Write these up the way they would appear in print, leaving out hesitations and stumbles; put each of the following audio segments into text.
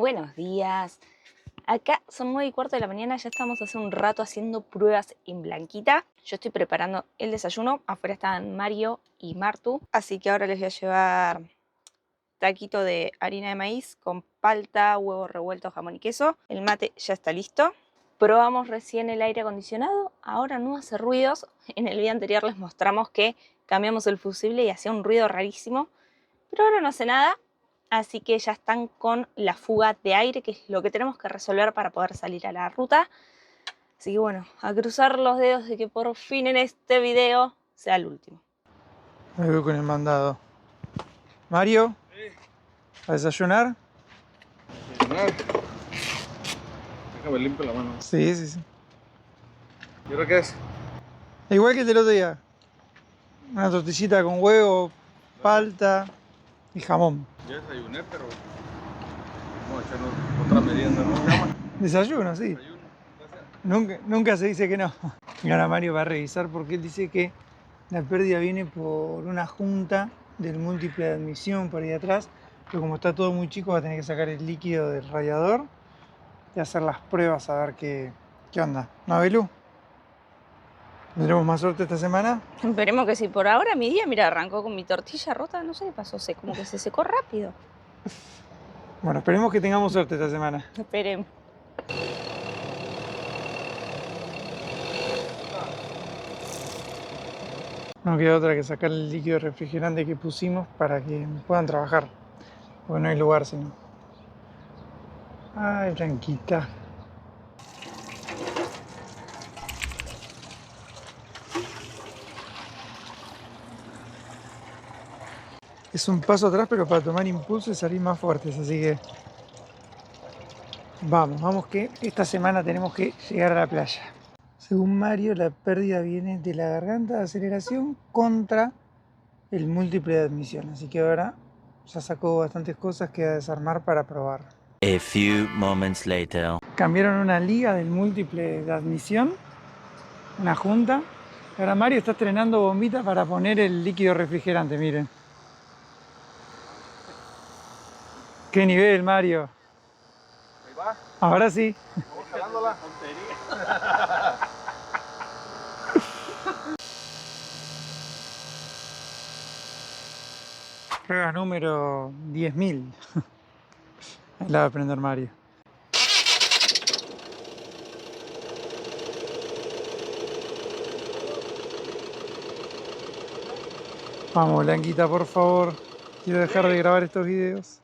Buenos días. Acá son 9:15 de la mañana, ya estamos hace un rato haciendo pruebas en Blanquita. Yo estoy preparando el desayuno, afuera están Mario y Martu, así que ahora les voy a llevar taquito de harina de maíz con palta, huevo revuelto, jamón y queso. El mate ya está listo. Probamos recién el aire acondicionado, ahora no hace ruidos. En el video anterior les mostramos que cambiamos el fusible y hacía un ruido rarísimo, pero ahora no hace nada. Así que ya están con la fuga de aire, que es lo que tenemos que resolver para poder salir a la ruta. Así que bueno, a cruzar los dedos de que por fin en este video sea el último. Ahí voy con el mandado. Mario, ¿a desayunar? ¿Desayunar? Déjame limpio la mano. Sí. ¿Y ahora qué es? Igual que el del otro día. Una tortillita con huevo, palta y jamón. Ya desayuné, pero vamos a echarnos otra merienda, ¿no? Desayuno, sí. Desayuno, gracias. Nunca se dice que no. Y ahora Mario va a revisar porque él dice que la pérdida viene por una junta del múltiple de admisión por ahí atrás, pero como está todo muy chico va a tener que sacar el líquido del radiador y hacer las pruebas a ver qué onda. ¿No, Belu? ¿Tendremos más suerte esta semana? Esperemos que sí. Por ahora mi día, mira, arrancó con mi tortilla rota, no sé qué pasó, como que se secó rápido. Bueno, esperemos que tengamos suerte esta semana. Esperemos. No queda otra que sacar el líquido refrigerante que pusimos para que puedan trabajar, porque no hay lugar sino. Ay, Blanquita. Es un paso atrás, pero para tomar impulso y salir más fuertes, así que vamos que esta semana tenemos que llegar a la playa. Según Mario, la pérdida viene de la garganta de aceleración contra el múltiple de admisión, así que ahora ya sacó bastantes cosas que va a desarmar para probar. A few moments later. Cambiaron una liga del múltiple de admisión, una junta. Ahora Mario está estrenando bombitas para poner el líquido refrigerante, miren. ¡Qué nivel, Mario! Ahí va. Ahora sí. Vamos jalándola. Prueba número 10.000. La va a aprender Mario. Vamos, Blanquita, por favor. Quiero dejar de grabar estos videos.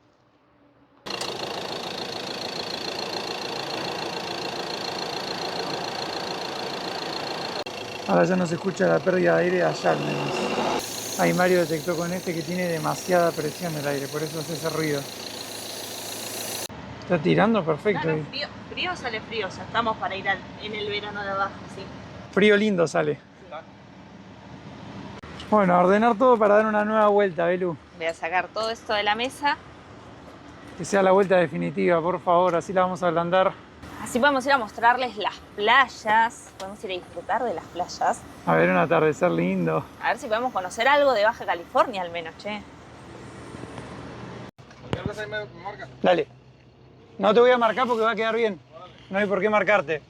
Ahora ya no se escucha la pérdida de aire allá al menos. Ahí Mario detectó con este que tiene demasiada presión el aire, por eso hace ese ruido. Está tirando perfecto. No, frío sale frío, o sea, estamos para ir en el verano de abajo, sí. Frío lindo sale. Bueno, a ordenar todo para dar una nueva vuelta, Belu. Voy a sacar todo esto de la mesa. Que sea la vuelta definitiva, por favor, así la vamos a ablandar. Así podemos ir a mostrarles las playas, podemos ir a disfrutar de las playas. A ver, un atardecer lindo. A ver si podemos conocer algo de Baja California al menos, che. Cualquier cosa ahí me marca. Dale. No te voy a marcar porque va a quedar bien. No hay por qué marcarte.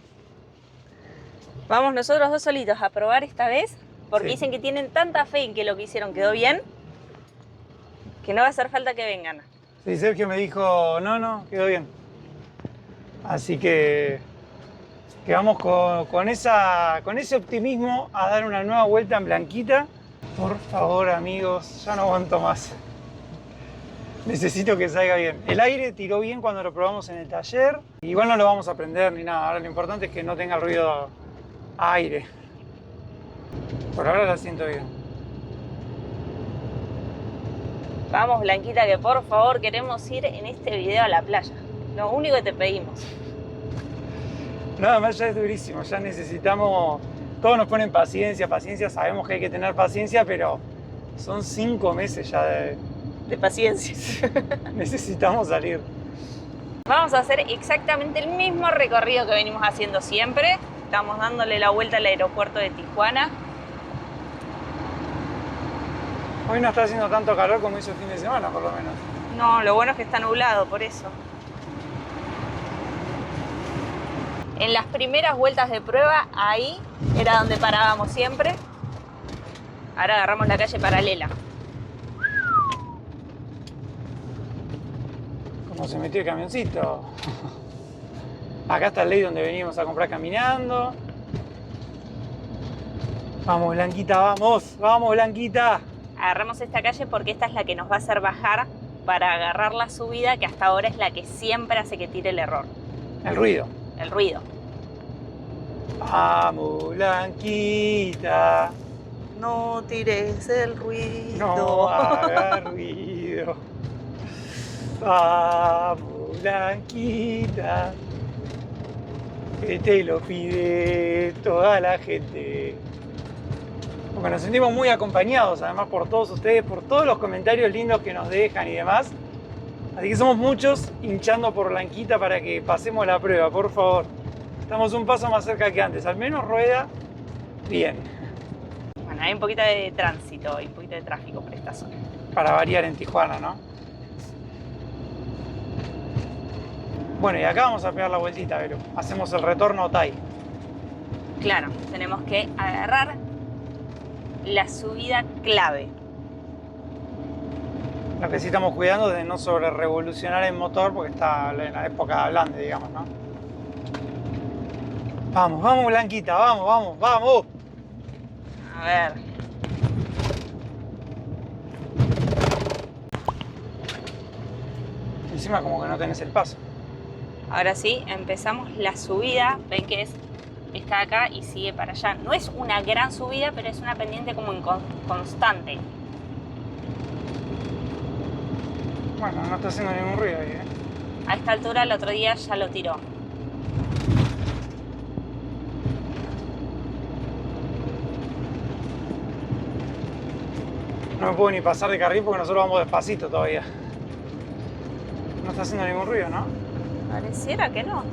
Vamos nosotros dos solitos a probar esta vez, porque Sí. dicen que tienen tanta fe en que lo que hicieron quedó bien, que no va a hacer falta que vengan. Sí, Sergio me dijo, no, quedó bien. Así que vamos con ese optimismo a dar una nueva vuelta en Blanquita. Por favor, amigos, ya no aguanto más. Necesito que salga bien. El aire tiró bien cuando lo probamos en el taller. Igual no lo vamos a prender ni nada. Ahora lo importante es que no tenga ruido a aire. Por ahora la siento bien. Vamos, Blanquita, que por favor queremos ir en este video a la playa. Lo único que te pedimos. Nada más ya es durísimo. Ya necesitamos... Todos nos ponen paciencia, sabemos que hay que tener paciencia, pero son 5 meses ya de paciencia. Necesitamos salir. Vamos a hacer exactamente el mismo recorrido que venimos haciendo siempre. Estamos dándole la vuelta al aeropuerto de Tijuana. Hoy no está haciendo tanto calor como hizo el fin de semana, por lo menos. No, lo bueno es que está nublado, por eso. En las primeras vueltas de prueba, ahí era donde parábamos siempre. Ahora agarramos la calle paralela. ¿Cómo se metió el camioncito? Acá está el ley donde venimos a comprar caminando. Vamos, Blanquita, vamos. Vamos, Blanquita. Agarramos esta calle porque esta es la que nos va a hacer bajar para agarrar la subida, que hasta ahora es la que siempre hace que tire el error. El ruido. El ruido. Vamos, Blanquita. No tires el ruido. No haga ruido. Vamos, Blanquita. Que te lo pide toda la gente. Porque nos sentimos muy acompañados, además, por todos ustedes, por todos los comentarios lindos que nos dejan y demás. Así que somos muchos hinchando por Blanquita para que pasemos la prueba, por favor. Estamos un paso más cerca que antes, al menos rueda bien. Bueno, hay un poquito de tránsito y un poquito de tráfico por esta zona. Para variar en Tijuana, ¿no? Bueno, y acá vamos a pegar la vueltita, Vero. Hacemos el retorno Otay. Claro, tenemos que agarrar la subida clave. Lo que sí estamos cuidando es de no sobre revolucionar el motor porque está en la época hablante, digamos, ¿no? Vamos, vamos, Blanquita, vamos, vamos, vamos. A ver. Encima como que no tenés el paso. Ahora sí, empezamos la subida. Ven que está acá y sigue para allá. No es una gran subida, pero es una pendiente como constante. Bueno, no está haciendo ningún ruido ahí, ¿eh? A esta altura el otro día ya lo tiró. No me puedo ni pasar de carril porque nosotros vamos despacito todavía. No está haciendo ningún ruido, ¿no? Pareciera que no.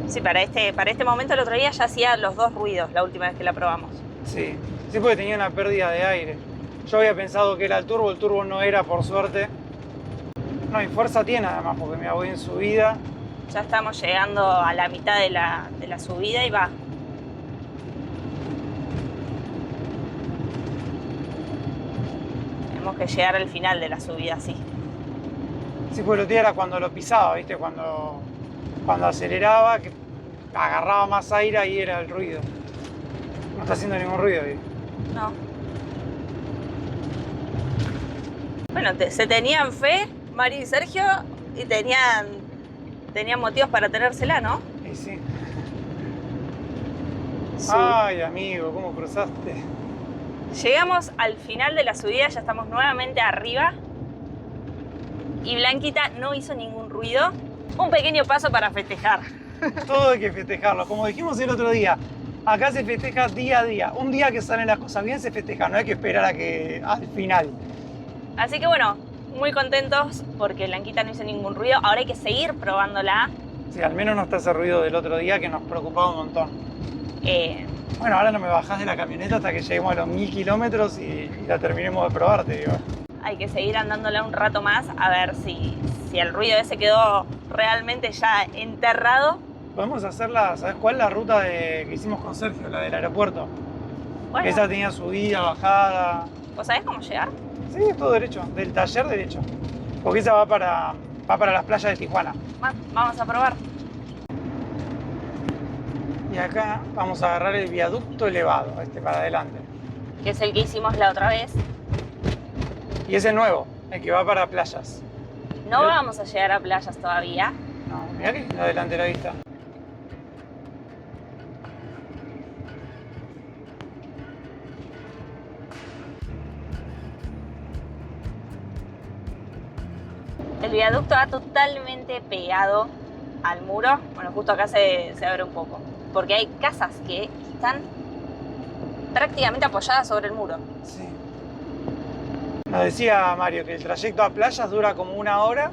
Sí, para este momento el otro día ya hacía los dos ruidos la última vez que la probamos. Sí, sí, porque tenía una pérdida de aire. Yo había pensado que era el turbo no era, por suerte. No, y fuerza tiene además, porque me voy en subida. Ya estamos llegando a la mitad de la subida y va. Tenemos que llegar al final de la subida, sí. Sí, pues lo era cuando lo pisaba, ¿viste? Cuando aceleraba, que agarraba más aire, ahí era el ruido. No está haciendo ningún ruido ahí. No. Bueno, se tenían fe, Mari y Sergio, y tenían motivos para tenérsela, ¿no? Y sí. Sí. Ay, amigo, ¿cómo cruzaste? Llegamos al final de la subida, ya estamos nuevamente arriba. Y Blanquita no hizo ningún ruido. Un pequeño paso para festejar. Todo hay que festejarlo. Como dijimos el otro día, acá se festeja día a día. Un día que salen las cosas bien se festeja, no hay que esperar al final. Así que bueno, muy contentos porque Blanquita no hizo ningún ruido. Ahora hay que seguir probándola. Sí, al menos no está ese ruido del otro día que nos preocupaba un montón. Bueno, ahora no me bajás de la camioneta hasta que lleguemos a los 1000 kilómetros y la terminemos de probar, te digo. Hay que seguir andándola un rato más a ver si el ruido ese quedó realmente ya enterrado. Podemos hacerla, ¿sabes cuál? La ruta que hicimos con Sergio, la del aeropuerto. Bueno, Esa tenía subida, bajada. ¿vos sabés cómo llegar? Sí, es todo derecho, del taller derecho. Porque esa va para las playas de Tijuana. Vamos a probar. Y acá vamos a agarrar el viaducto elevado, para adelante. Que es el que hicimos la otra vez. Y ese nuevo, el que va para playas. No vamos a llegar a playas todavía. No, mirá que la delantera vista. El viaducto va totalmente pegado al muro. Bueno, justo acá se abre un poco. Porque hay casas que están prácticamente apoyadas sobre el muro. Sí. Nos decía Mario que el trayecto a playas dura como 1 hora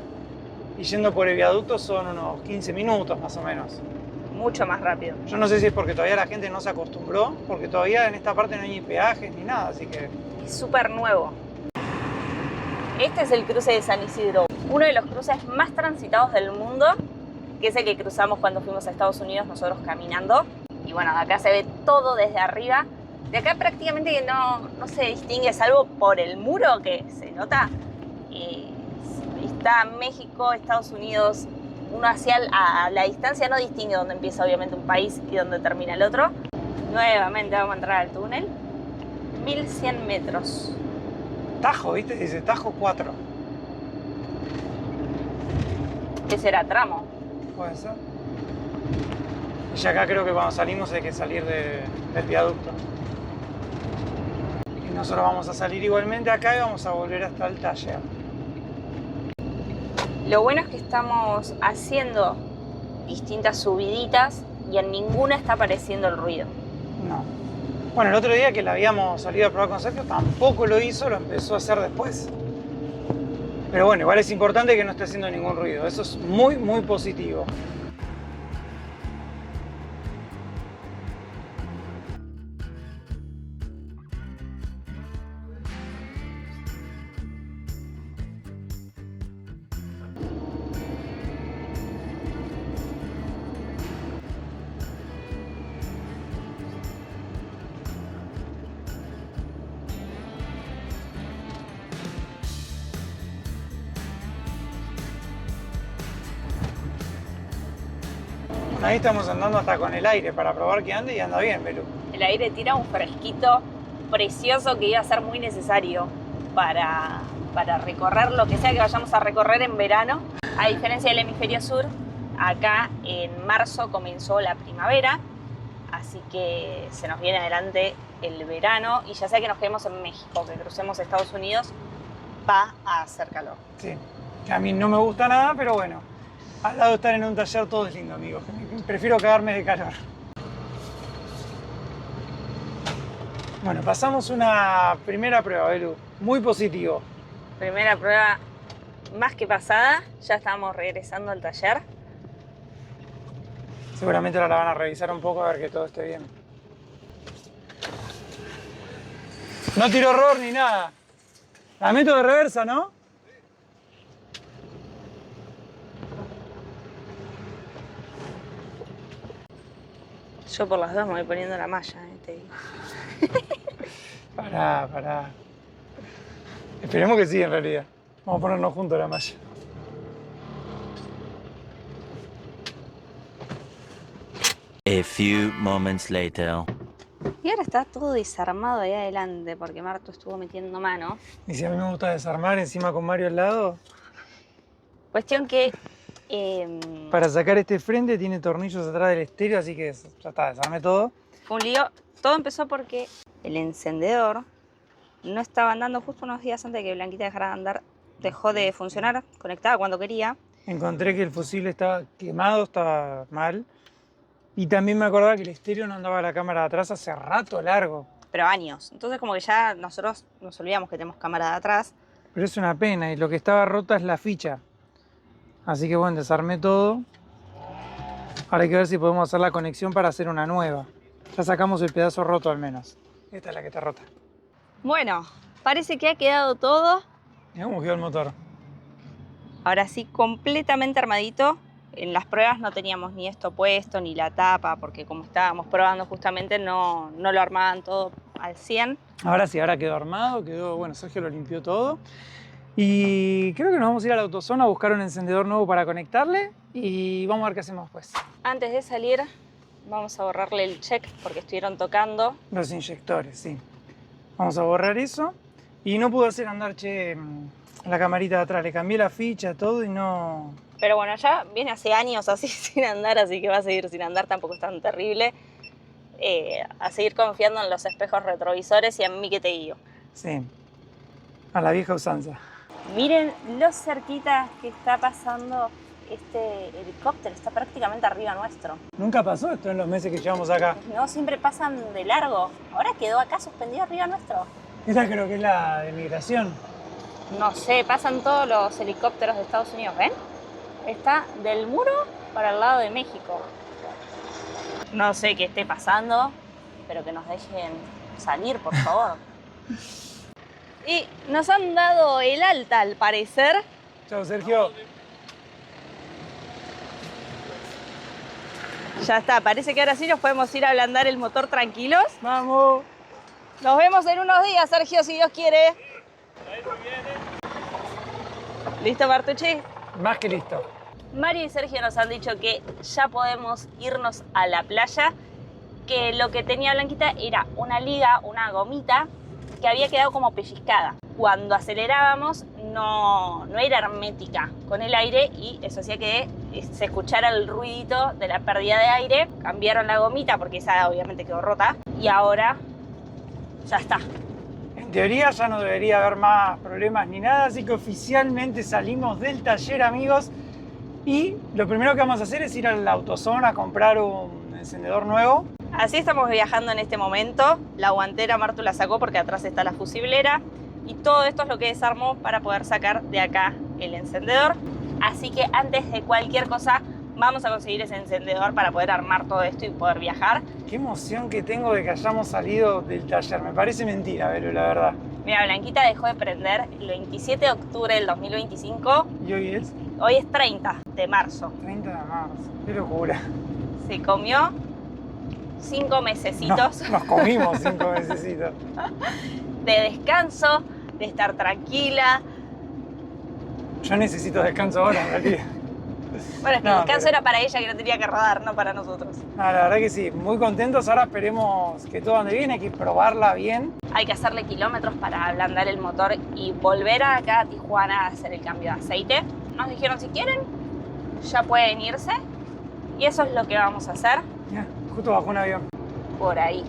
y yendo por el viaducto son unos 15 minutos más o menos. Mucho más rápido. Yo no sé si es porque todavía la gente no se acostumbró, porque todavía en esta parte no hay ni peajes ni nada, así que... Es súper nuevo. Este es el cruce de San Isidro, uno de los cruces más transitados del mundo, que es el que cruzamos cuando fuimos a Estados Unidos nosotros caminando. Y bueno, de acá se ve todo desde arriba. De acá prácticamente que no se distingue, salvo por el muro que se nota. Está México, Estados Unidos, uno hacia a la distancia no distingue dónde empieza obviamente un país y dónde termina el otro. Nuevamente vamos a entrar al túnel. 1100 metros. Tajo, ¿viste? Dice Tajo 4. ¿Qué será? ¿Tramo? ¿Puede ser? Y ya acá creo que cuando salimos hay que salir del viaducto. Y nosotros vamos a salir igualmente acá y vamos a volver hasta el taller. Lo bueno es que estamos haciendo distintas subiditas y en ninguna está apareciendo el ruido. No. Bueno, el otro día que la habíamos salido a probar con Sergio tampoco lo hizo, lo empezó a hacer después. Pero bueno, igual es importante que no esté haciendo ningún ruido. Eso es muy, muy positivo. Ahí estamos andando hasta con el aire para probar que ande y anda bien, Belu. El aire tira un fresquito precioso que iba a ser muy necesario para recorrer lo que sea que vayamos a recorrer en verano. A diferencia del hemisferio sur, acá en marzo comenzó la primavera, así que se nos viene adelante el verano y ya sea que nos quedemos en México, que crucemos Estados Unidos, va a hacer calor. Sí, que a mí no me gusta nada, pero bueno, al lado de estar en un taller todo es lindo, amigos. Prefiero cagarme de calor. Bueno, pasamos una primera prueba, Belu. Muy positivo. Primera prueba más que pasada, ya estamos regresando al taller. Seguramente ahora la van a revisar un poco a ver que todo esté bien. No tiró error ni nada. La meto de reversa, ¿no? Yo por las dos me voy poniendo la malla, te digo. Pará. Esperemos que sí, en realidad. Vamos a ponernos juntos la malla. A few moments later. Y ahora está todo desarmado ahí adelante porque Martu estuvo metiendo mano. Y si a mí me gusta desarmar encima con Mario al lado, Cuestión que... para sacar este frente tiene tornillos atrás del estéreo, así que ya está, desarmé todo. fue un lío. Todo empezó porque el encendedor no estaba andando justo unos días antes de que Blanquita dejara de andar. Dejó de funcionar, conectaba cuando quería. Encontré que el fusible estaba quemado, estaba mal. Y también me acordaba que el estéreo no andaba a la cámara de atrás hace rato largo. Pero años. Entonces como que ya nosotros nos olvidamos que tenemos cámara de atrás. Pero es una pena y lo que estaba rota es la ficha. Así que bueno, desarmé todo. Ahora hay que ver si podemos hacer la conexión para hacer una nueva. Ya sacamos el pedazo roto al menos. Esta es la que está rota. Bueno, parece que ha quedado todo. Mirá cómo quedó el motor. Ahora sí, completamente armadito. En las pruebas no teníamos ni esto puesto, ni la tapa, porque como estábamos probando justamente no lo armaban todo al 100. Ahora sí, ahora quedó armado, quedó, bueno, Sergio lo limpió todo. Y creo que nos vamos a ir a la AutoZone a buscar un encendedor nuevo para conectarle y vamos a ver qué hacemos después. Antes de salir, vamos a borrarle el check porque estuvieron tocando. Los inyectores, sí. Vamos a borrar eso. Y no pude hacer andar, la camarita de atrás. Le cambié la ficha, todo y no... Pero bueno, ya viene hace años así sin andar, así que va a seguir sin andar, tampoco es tan terrible. A seguir confiando en los espejos retrovisores y en mí que te guío. Sí, a la vieja usanza. Miren lo cerquita que está pasando este helicóptero, está prácticamente arriba nuestro. Nunca pasó esto en los meses que llevamos acá. No, siempre pasan de largo. Ahora quedó acá suspendido arriba nuestro. Esta creo que es la de migración. No sé, pasan todos los helicópteros de Estados Unidos, ¿ven? Está del muro para el lado de México. No sé qué esté pasando, pero que nos dejen salir, por favor. Y nos han dado el alta, al parecer. Chao, Sergio. Ya está, parece que ahora sí nos podemos ir a ablandar el motor tranquilos. ¡Vamos! Nos vemos en unos días, Sergio, si Dios quiere. ¿Listo, Martucci? Más que listo. Mario y Sergio nos han dicho que ya podemos irnos a la playa, que lo que tenía Blanquita era una liga, una gomita, que había quedado como pellizcada. Cuando acelerábamos no era hermética con el aire y eso hacía que se escuchara el ruidito de la pérdida de aire. Cambiaron la gomita porque esa obviamente quedó rota y ahora ya está. En teoría ya no debería haber más problemas ni nada, así que oficialmente salimos del taller, amigos. Y lo primero que vamos a hacer es ir al AutoZone a comprar un encendedor nuevo. Así estamos viajando en este momento. La guantera Martu la sacó porque atrás está la fusiblera. Y todo esto es lo que desarmó para poder sacar de acá el encendedor. Así que antes de cualquier cosa vamos a conseguir ese encendedor para poder armar todo esto y poder viajar. Qué emoción que tengo de que hayamos salido del taller. Me parece mentira, Vero, la verdad. Mira, Blanquita dejó de prender el 27 de octubre del 2025. ¿Y hoy es? Hoy es 30 de marzo. 30 de marzo. Qué locura. Se comió 5 mesecitos Nos comimos 5 mesecitos. de descanso, de estar tranquila. Yo necesito descanso ahora, en realidad. Bueno, es que No, el descanso pero- era para ella que no tenía que rodar, no para nosotros. La verdad que sí, muy contentos. Ahora esperemos que todo ande bien, hay que probarla bien. Hay que hacerle kilómetros para ablandar el motor y volver acá a Tijuana a hacer el cambio de aceite. Nos dijeron si quieren, ya pueden irse. Y eso es lo que vamos a hacer Mirá, justo bajó un avión. por ahí.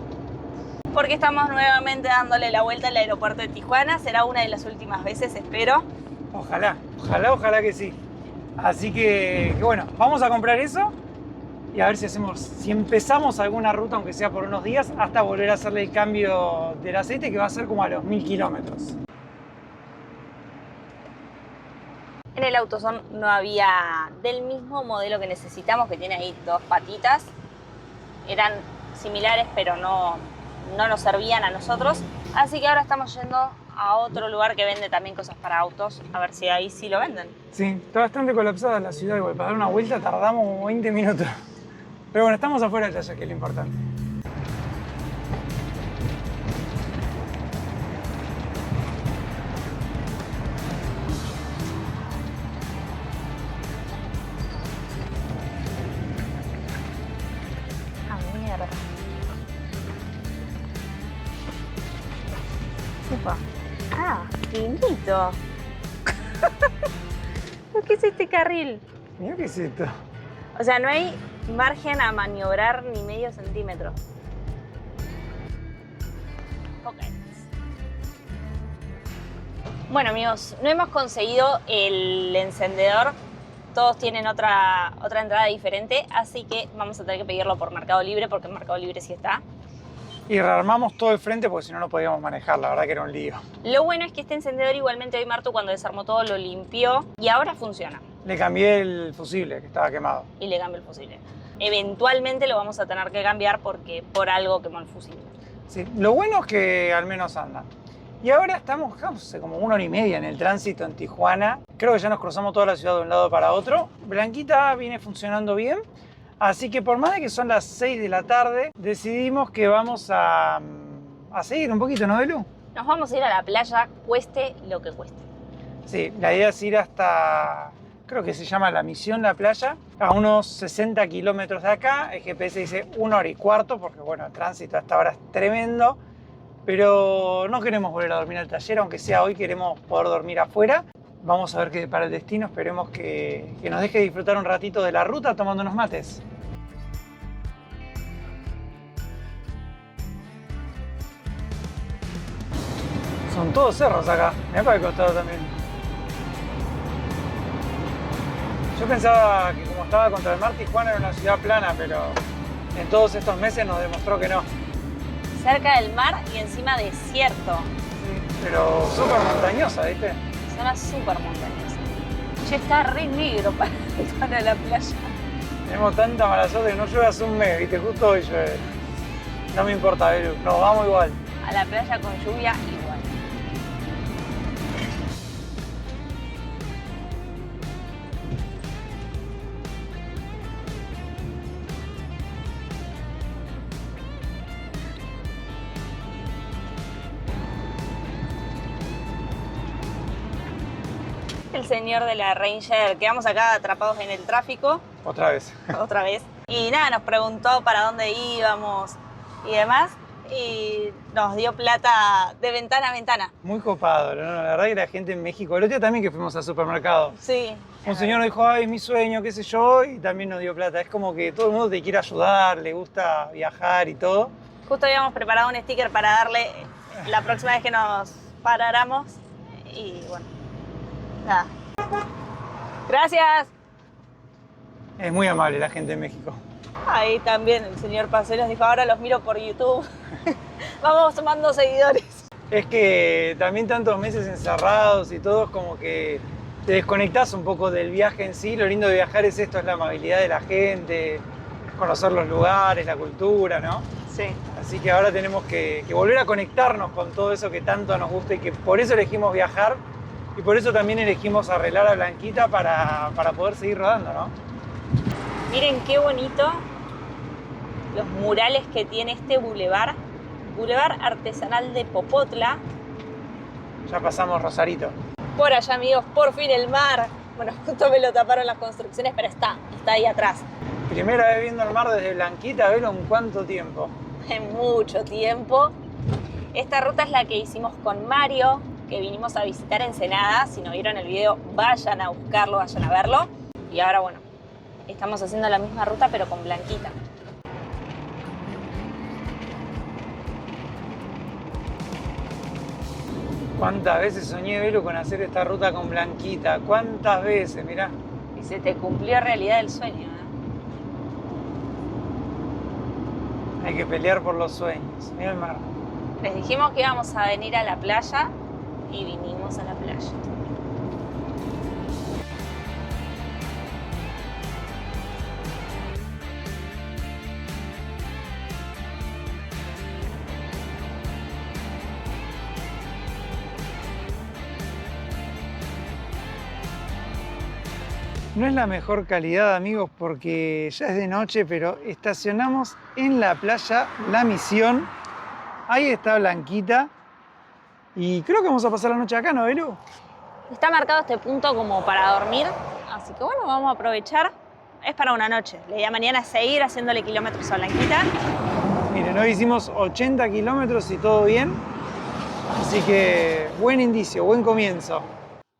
Porque estamos nuevamente dándole la vuelta al aeropuerto de Tijuana. Será una de las últimas veces, espero. Ojalá, ojalá que sí. Así que bueno, vamos a comprar eso y a ver si empezamos alguna ruta, aunque sea por unos días, hasta volver a hacerle el cambio del aceite, que va a ser como a los 1000 kilómetros. En el AutoZone no había del mismo modelo que necesitamos, que tiene ahí 2 patitas. Eran similares, pero no nos servían a nosotros. Así que ahora estamos yendo a otro lugar que vende también cosas para autos, a ver si ahí sí lo venden. Sí, está bastante colapsada la ciudad, igual. Para dar una vuelta tardamos como 20 minutos. Pero bueno, estamos afuera del taller, que es lo importante. Ah, mierda. Upa. Ah, finito. ¿Qué es este carril? Mirá qué es esto. O sea, no hay margen a maniobrar ni medio centímetro. Ok. Bueno, amigos, no hemos conseguido el encendedor. Todos tienen otra entrada diferente, así que vamos a tener que pedirlo por Mercado Libre, porque en Mercado Libre sí está. Y rearmamos todo el frente porque si no, no podíamos manejar. La verdad que era un lío. Lo bueno es que este encendedor igualmente hoy Martu cuando desarmó todo lo limpió y ahora funciona. Le cambié el fusible, que estaba quemado. Y le cambio el fusible. Eventualmente lo vamos a tener que cambiar porque por algo quemó el fusible. Sí, lo bueno es que al menos anda. Y ahora estamos hace como 1 hora y media en el tránsito en Tijuana. Creo que ya nos cruzamos toda la ciudad de un lado para otro. Blanquita viene funcionando bien. Así que por más de que son las 6 de la tarde, decidimos que vamos a seguir un poquito, ¿no, Belu? Nos vamos a ir a la playa, cueste lo que cueste. Sí, la idea es ir hasta, creo que se llama La Misión La Playa, a unos 60 kilómetros de acá. El GPS dice 1 hora y cuarto, porque bueno, el tránsito hasta ahora es tremendo. Pero no queremos volver a dormir al taller, aunque sea hoy queremos poder dormir afuera. Vamos a ver qué depara el destino, esperemos que nos deje disfrutar un ratito de la ruta tomando unos mates. Son todos cerros acá, mirá para el costado también. Yo pensaba que como estaba contra el mar, Tijuana era una ciudad plana, pero en todos estos meses nos demostró que no. Cerca del mar y encima desierto. Sí, pero súper montañosa, ¿viste? Zona súper montañosa. Che, está re negro para la playa. Tenemos tanta mala suerte que no llueve hace un mes, ¿viste? Justo hoy llueve. No me importa, Belu, nos vamos igual. A la playa con lluvia igual. el señor de la Ranger. Quedamos acá atrapados en el tráfico. Otra vez. Otra vez. Y nada, nos preguntó para dónde íbamos y demás. Y nos dio plata de ventana a ventana. Muy copado, ¿no? La verdad que la gente en México, el otro día también que fuimos al supermercado, Sí. un señor nos dijo, ay, es mi sueño, qué sé yo, y también nos dio plata. Es como que todo el mundo te quiere ayudar, le gusta viajar y todo. Justo habíamos preparado un sticker para darle la próxima vez que nos paráramos. Y bueno, nada. Gracias. Es muy amable la gente en México. Ahí también el señor pasó y nos dijo, ahora los miro por YouTube. Vamos sumando seguidores. Es que también tantos meses encerrados y todo, es como que te desconectás un poco del viaje en sí. Lo lindo de viajar es esto, es la amabilidad de la gente, conocer los lugares, la cultura, ¿no? Sí. Así que ahora tenemos que volver a conectarnos con todo eso que tanto nos gusta y que por eso elegimos viajar y por eso también elegimos arreglar a Blanquita para poder seguir rodando, ¿no? Miren qué bonito los murales que tiene este bulevar. Bulevar Artesanal de Popotla. Ya pasamos Rosarito. Por allá, amigos, por fin el mar. Bueno, justo me lo taparon las construcciones, pero está ahí atrás. Primera vez viendo el mar desde Blanquita, ¿velo en cuánto tiempo? En mucho tiempo. Esta ruta es la que hicimos con Mario, que vinimos a visitar Ensenada. Si no vieron el video, vayan a buscarlo, vayan a verlo. Y ahora, bueno, estamos haciendo la misma ruta, pero con Blanquita. ¿Cuántas veces soñé, Velo, con hacer esta ruta con Blanquita? ¿Cuántas veces? Mirá. Y se te cumplió realidad el sueño, ¿eh? Hay que pelear por los sueños. Mirá el mar. Les dijimos que íbamos a venir a la playa y vinimos a la playa. No es la mejor calidad, amigos, porque ya es de noche, pero estacionamos en la playa La Misión. Ahí está Blanquita. Y creo que vamos a pasar la noche acá, ¿no, Belu? Está marcado este punto como para dormir, así que bueno, vamos a aprovechar. Es para una noche. La idea mañana es seguir haciéndole kilómetros a Blanquita. Miren, hoy hicimos 80 kilómetros y todo bien. Así que buen indicio, buen comienzo.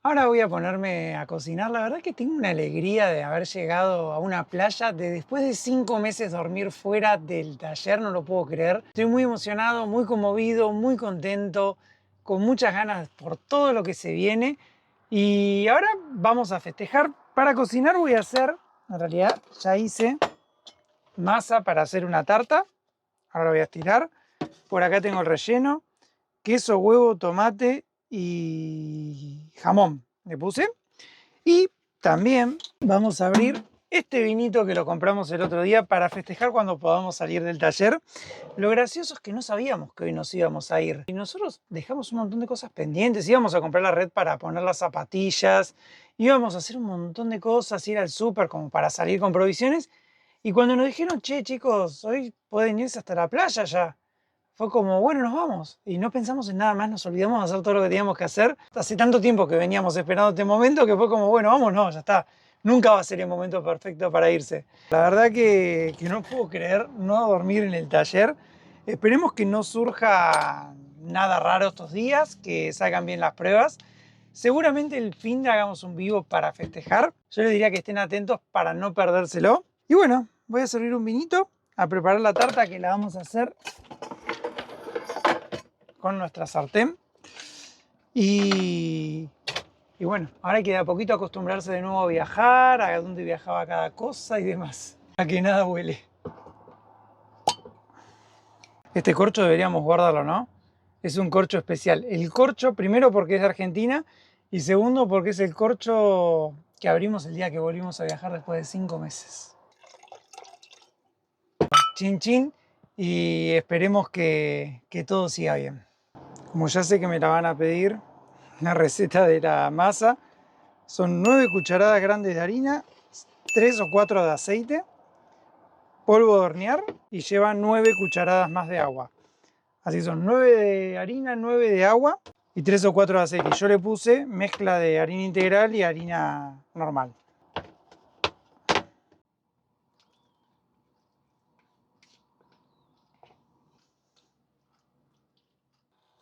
Ahora voy a ponerme a cocinar. La verdad que tengo una alegría de haber llegado a una playa de después de 5 meses dormir fuera del taller, no lo puedo creer. Estoy muy emocionado, muy conmovido, muy contento, con muchas ganas por todo lo que se viene. Y ahora vamos a festejar. Para cocinar voy a hacer, en realidad ya hice masa para hacer una tarta. Ahora voy a estirar. Por acá tengo el relleno, queso, huevo, tomate y jamón le puse. Y también vamos a abrir este vinito que lo compramos el otro día para festejar cuando podamos salir del taller. Lo gracioso es que no sabíamos que hoy nos íbamos a ir. Y nosotros dejamos un montón de cosas pendientes. Íbamos a comprar la red para poner las zapatillas. Íbamos a hacer un montón de cosas, ir al súper como para salir con provisiones. Y cuando nos dijeron, che, chicos, hoy pueden irse hasta la playa ya. Fue como, bueno, nos vamos. Y no pensamos en nada más, nos olvidamos de hacer todo lo que teníamos que hacer. Hace tanto tiempo que veníamos esperando este momento que fue como, bueno, vámonos, ya está. Nunca va a ser el momento perfecto para irse. La verdad que no puedo creer no dormir en el taller. Esperemos que no surja nada raro estos días, que salgan bien las pruebas. Seguramente el fin de hagamos un vivo para festejar. Yo les diría que estén atentos para no perdérselo. Y bueno, voy a servir un vinito, a preparar la tarta que la vamos a hacer con nuestra sartén. Y bueno, ahora hay que de a poquito acostumbrarse de nuevo a viajar, a dónde viajaba cada cosa y demás. A que nada huele. Este corcho deberíamos guardarlo, ¿no? Es un corcho especial. El corcho, primero porque es de Argentina y segundo porque es el corcho que abrimos el día que volvimos a viajar después de 5 meses. Chin chin y esperemos que todo siga bien. Como ya sé que me la van a pedir, la receta de la masa son 9 cucharadas grandes de harina, 3 o 4 de aceite, polvo de hornear y lleva 9 cucharadas más de agua. Así son 9 de harina, 9 de agua y 3 o 4 de aceite. Yo le puse mezcla de harina integral y harina normal.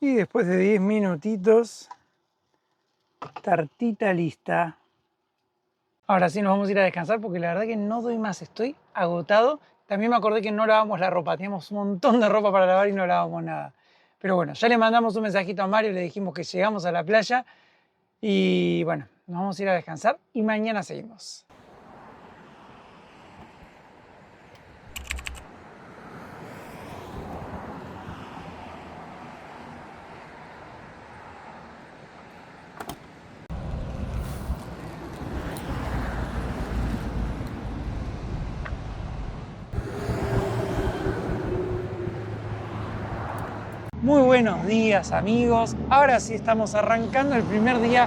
Y después de 10 minutitos, tartita lista. Ahora sí nos vamos a ir a descansar porque la verdad que no doy más, estoy agotado. También me acordé que no lavamos la ropa, teníamos un montón de ropa para lavar y no lavamos nada. Pero bueno, ya le mandamos un mensajito a Mario, le dijimos que llegamos a la playa y bueno, nos vamos a ir a descansar y mañana seguimos. Muy buenos días amigos, ahora sí estamos arrancando el primer día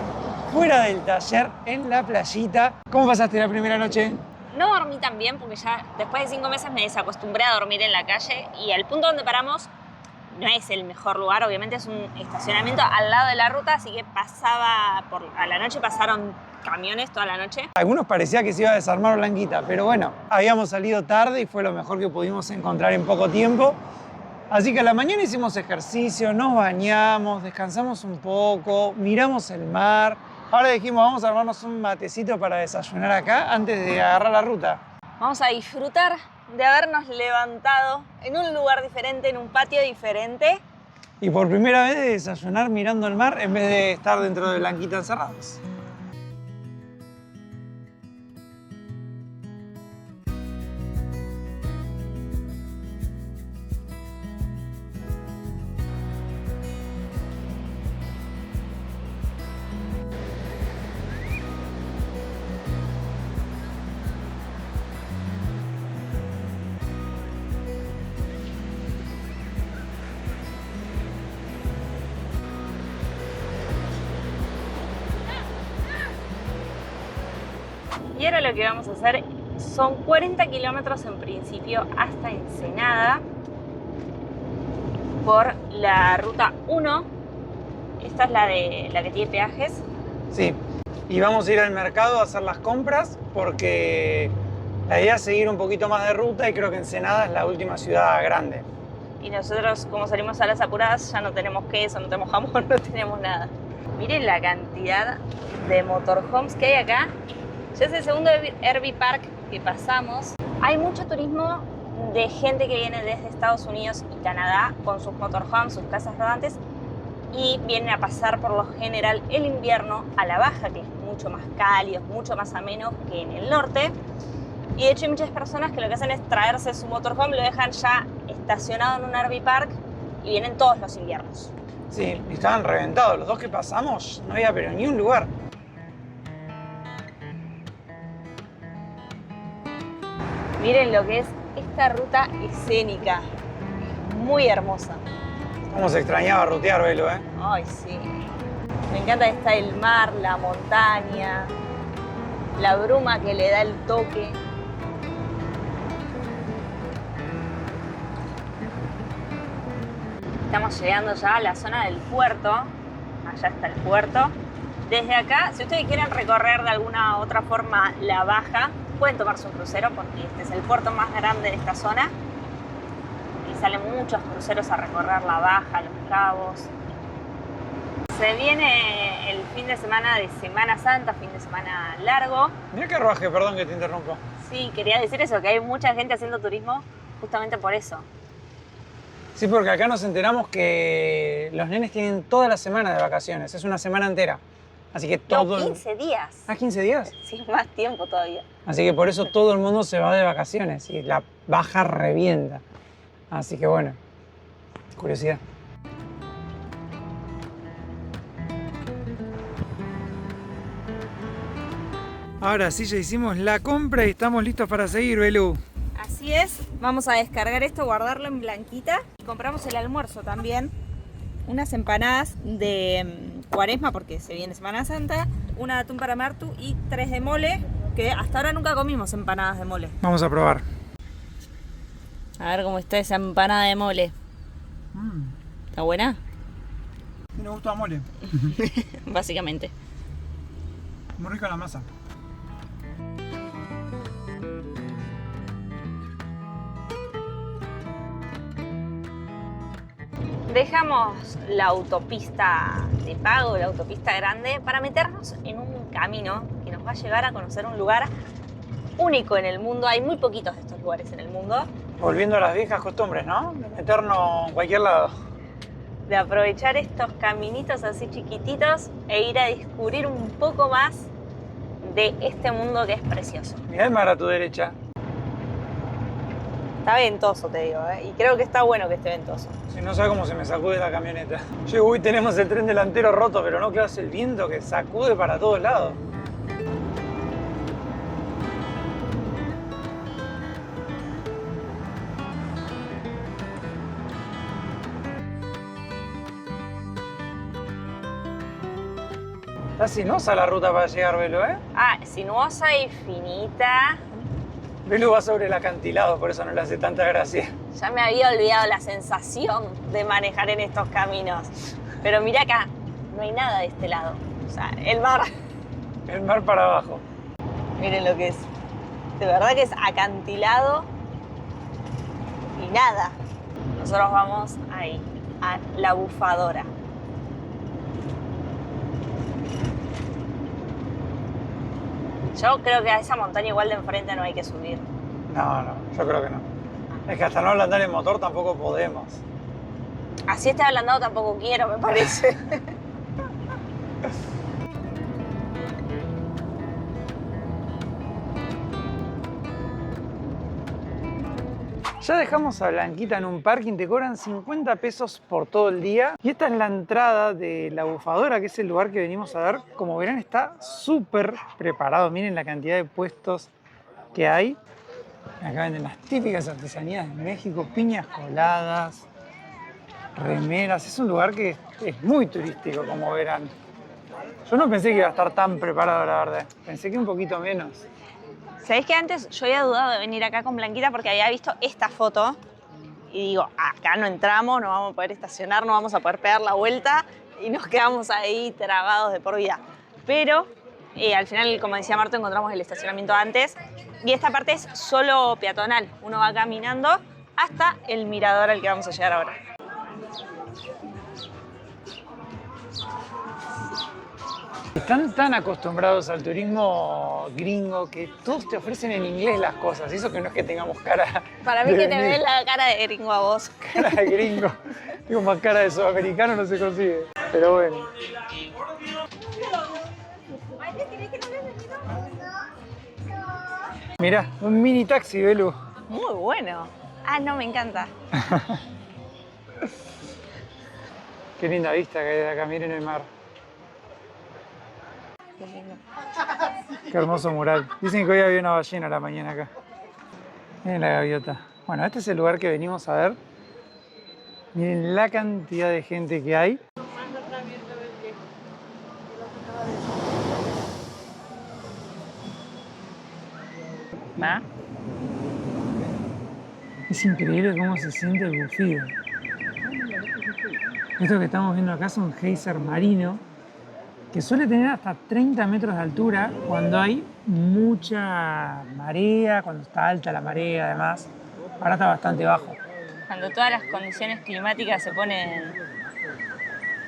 fuera del taller en la playita. ¿Cómo pasaste la primera noche? No dormí tan bien porque ya después de 5 meses me desacostumbré a dormir en la calle y el punto donde paramos no es el mejor lugar, obviamente es un estacionamiento al lado de la ruta, así que a la noche pasaron camiones toda la noche. Algunos parecía que se iba a desarmar Blanquita, pero bueno, habíamos salido tarde y fue lo mejor que pudimos encontrar en poco tiempo. Así que a la mañana hicimos ejercicio, nos bañamos, descansamos un poco, miramos el mar. Ahora dijimos, vamos a armarnos un matecito para desayunar acá antes de agarrar la ruta. Vamos a disfrutar de habernos levantado en un lugar diferente, en un patio diferente. Y por primera vez de desayunar mirando el mar en vez de estar dentro de Blanquita encerrados. Y ahora lo que vamos a hacer son 40 kilómetros en principio hasta Ensenada por la ruta 1. Esta es la que tiene peajes. Sí, y vamos a ir al mercado a hacer las compras porque la idea es seguir un poquito más de ruta y creo que Ensenada es la última ciudad grande. Y nosotros, como salimos a las apuradas, ya no tenemos queso, no tenemos jamón, no tenemos nada. Miren la cantidad de motorhomes que hay acá. Ya es el segundo RV Park que pasamos. Hay mucho turismo de gente que viene desde Estados Unidos y Canadá con sus motorhomes, sus casas rodantes, y vienen a pasar por lo general el invierno a la baja, que es mucho más cálido, mucho más ameno que en el norte. Y de hecho hay muchas personas que lo que hacen es traerse su motorhome, lo dejan ya estacionado en un RV Park y vienen todos los inviernos. Sí, estaban reventados. Los dos que pasamos no había pero ni un lugar. Miren lo que es esta ruta escénica, muy hermosa. Cómo se extrañaba rutear, Belo, ¿eh? Ay, sí. Me encanta que está el mar, la montaña, la bruma que le da el toque. Estamos llegando ya a la zona del puerto. Allá está el puerto. Desde acá, si ustedes quieren recorrer de alguna otra forma la baja, pueden tomarse un crucero porque este es el puerto más grande de esta zona. Y salen muchos cruceros a recorrer la baja, los cabos. Se viene el fin de semana de Semana Santa, fin de semana largo. Mirá qué rodaje, perdón que te interrumpo. Sí, quería decir eso, que hay mucha gente haciendo turismo justamente por eso. Sí, porque acá nos enteramos que los nenes tienen toda la semana de vacaciones, es una semana entera. Así que todo... No, 15 días. ¿Ah, 15 días? Sí, más tiempo todavía. Así que por eso todo el mundo se va de vacaciones y la baja revienta. Así que bueno, curiosidad. Ahora sí, ya hicimos la compra y estamos listos para seguir, Belu. Así es, vamos a descargar esto, guardarlo en Blanquita. Compramos el almuerzo también, unas empanadas de Cuaresma porque se viene Semana Santa, una de atún para Martu y 3 de mole, que hasta ahora nunca comimos empanadas de mole. Vamos a probar. A ver cómo está esa empanada de mole. ¿Está buena? Tiene gusto a mole. Básicamente. Muy rica la masa. Dejamos la autopista de pago, la autopista grande, para meternos en un camino que nos va a llevar a conocer un lugar único en el mundo. Hay muy poquitos de estos lugares en el mundo. Volviendo a las viejas costumbres, ¿no? De meternos en cualquier lado. De aprovechar estos caminitos así chiquititos e ir a descubrir un poco más de este mundo que es precioso. Mirá el mar a tu derecha. Está ventoso, te digo, ¿eh? Y creo que está bueno que esté ventoso. Si no sabes cómo se me sacude la camioneta. Yo, uy, tenemos el tren delantero roto, pero no, claro, es el viento que sacude para todos lados. Está sinuosa la ruta para llegar, Belu, ¿eh? Ah, sinuosa y finita. Belu va sobre el acantilado, por eso no le hace tanta gracia. Ya me había olvidado la sensación de manejar en estos caminos. Pero mira acá, no hay nada de este lado. O sea, el mar. El mar para abajo. Miren lo que es. De verdad que es acantilado y nada. Nosotros vamos ahí, a la bufadora. Yo creo que a esa montaña igual de enfrente no hay que subir. No, yo creo que no. Es que hasta no ablandar el motor tampoco podemos. Así esté ablandado tampoco quiero, me parece. Ya dejamos a Blanquita en un parking, te cobran 50 pesos por todo el día. Y esta es la entrada de la bufadora, que es el lugar que venimos a ver. Como verán, está súper preparado. Miren la cantidad de puestos que hay. Acá venden las típicas artesanías de México, piñas coladas, remeras. Es un lugar que es muy turístico, como verán. Yo no pensé que iba a estar tan preparado, la verdad. Pensé que un poquito menos. ¿Sabéis que antes yo había dudado de venir acá con Blanquita porque había visto esta foto y digo, acá no entramos, no vamos a poder estacionar, no vamos a poder pegar la vuelta y nos quedamos ahí trabados de por vida. Pero al final, como decía Marto, encontramos el estacionamiento antes y esta parte es solo peatonal. Uno va caminando hasta el mirador al que vamos a llegar ahora. Están tan acostumbrados al turismo gringo que todos te ofrecen en inglés las cosas. Eso que no es que tengamos cara. Para mí de que te venir. ves la cara de gringo a vos. Cara de gringo. Digo, más cara de sudamericano no se consigue. Pero bueno. Mirá, un mini taxi, Belu. Muy bueno. Ah, no, me encanta. Qué linda vista que hay de acá, miren el mar. Qué lindo. Qué hermoso mural. Dicen que hoy había una ballena a la mañana acá. Miren la gaviota. Bueno, este es el lugar que venimos a ver. Miren la cantidad de gente que hay. ¿Va? Es increíble cómo se siente el bufido. Esto que estamos viendo acá es un geyser marino que suele tener hasta 30 metros de altura cuando hay mucha marea, cuando está alta la marea además. Ahora está bastante bajo. Cuando todas las condiciones climáticas se ponen...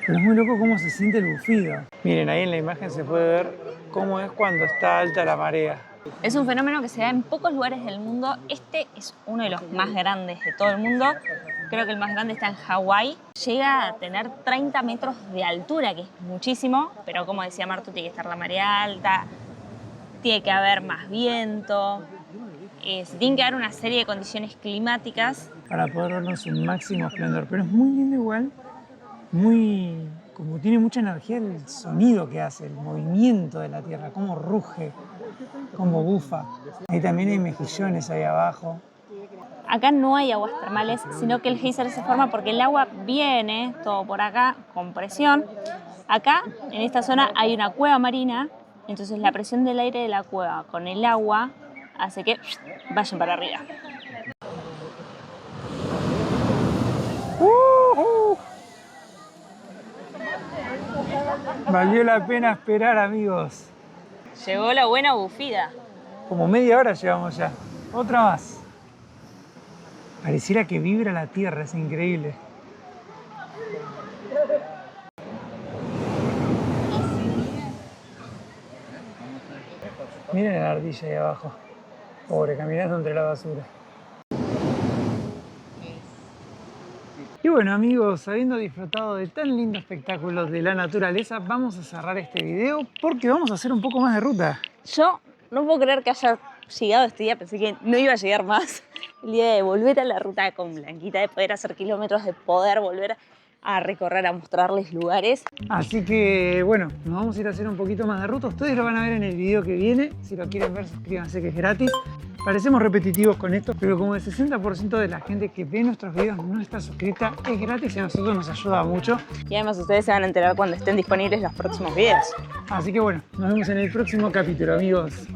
Pero es muy loco cómo se siente el bufido. Miren, ahí en la imagen se puede ver cómo es cuando está alta la marea. Es un fenómeno que se da en pocos lugares del mundo. Este es uno de los más grandes de todo el mundo. Creo que el más grande está en Hawái. Llega a tener 30 metros de altura, que es muchísimo, pero como decía Martu, tiene que estar la marea alta, tiene que haber más viento, se tienen que dar una serie de condiciones climáticas. Para poder vernos su máximo esplendor. Pero es muy lindo igual, muy... como tiene mucha energía el sonido que hace, el movimiento de la tierra, cómo ruge, cómo bufa. Ahí también hay mejillones ahí abajo. Acá no hay aguas termales, sino que el geyser se forma porque el agua viene todo por acá con presión. Acá, en esta zona, hay una cueva marina, entonces la presión del aire de la cueva con el agua hace que vayan para arriba. Valió la pena esperar, amigos. Llegó la buena bufida. Como media hora llevamos ya. Otra más. Pareciera que vibra la tierra, es increíble. Miren la ardilla ahí abajo. Pobre, caminando entre la basura. Y bueno, amigos, habiendo disfrutado de tan lindo espectáculo de la naturaleza, vamos a cerrar este video porque vamos a hacer un poco más de ruta. Yo no puedo creer que haya llegado este día, pensé que no iba a llegar más. El día de volver a la ruta con Blanquita, de poder hacer kilómetros, de poder volver a recorrer, a mostrarles lugares. Así que, bueno, nos vamos a ir a hacer un poquito más de ruta. Ustedes lo van a ver en el video que viene. Si lo quieren ver, suscríbanse que es gratis. Parecemos repetitivos con esto, pero como el 60% de la gente que ve nuestros videos no está suscrita, es gratis y a nosotros nos ayuda mucho. Y además ustedes se van a enterar cuando estén disponibles los próximos videos. Así que bueno, nos vemos en el próximo capítulo, amigos.